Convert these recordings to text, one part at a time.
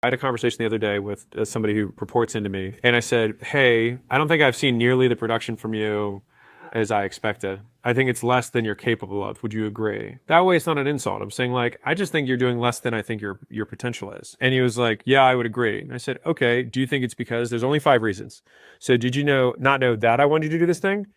I had a conversation the other day with somebody who reports into me, and I said, "Hey, I don't think I've seen nearly the production from you as I expected. I think it's less than you're capable of. Would you agree?" That way, it's not an insult. I'm saying like, I just think you're doing less than I think your potential is. And he was like, "Yeah, I would agree." And I said, "Okay, do you think it's because there's only five reasons? So did you not know that I wanted you to do this thing?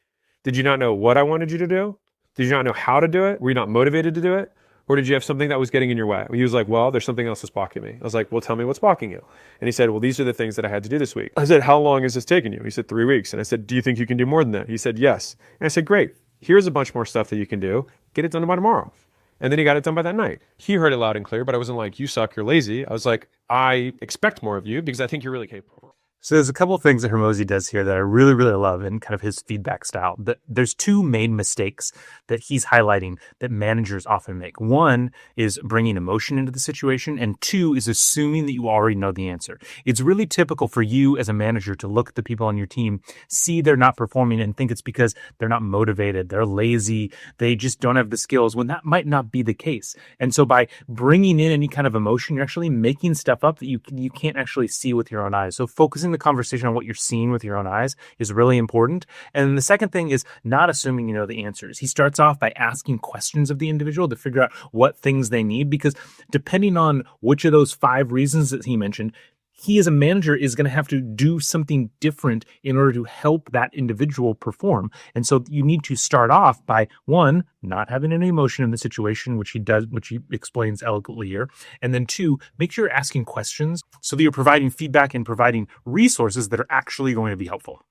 Did you not know what I wanted you to do? Did you not know how to do it? Were you not motivated to do it?" Or did you have something that was getting in your way? He was like, "Well, there's something else that's blocking me." I was like, "Well, tell me what's blocking you." And he said, "Well, these are the things that I had to do this week." I said, "How long has this taken you?" He said, "3 weeks." And I said, "Do you think you can do more than that?" He said, "Yes." And I said, "Great. Here's a bunch more stuff that you can do. Get it done by tomorrow." And then he got it done by that night. He heard it loud and clear, but I wasn't like, "You suck, you're lazy." I was like, "I expect more of you because I think you're really capable." So there's a couple of things that Hormozy does here that I really, really love in kind of his feedback style. There's two main mistakes that he's highlighting that managers often make. One is bringing emotion into the situation, and two is assuming that you already know the answer. It's really typical for you as a manager to look at the people on your team, see they're not performing, and think it's because they're not motivated, they're lazy, they just don't have the skills, when that might not be the case. And so by bringing in any kind of emotion, you're actually making stuff up that you can't actually see with your own eyes. So focusing the conversation on what you're seeing with your own eyes is really important. And the second thing is not assuming you know the answers. He starts off by asking questions of the individual to figure out what things they need, because depending on which of those five reasons that he mentioned, he as a manager is going to have to do something different in order to help that individual perform. And so you need to start off by, one, not having any emotion in the situation, which he explains eloquently here. And then two, make sure you're asking questions so that you're providing feedback and providing resources that are actually going to be helpful.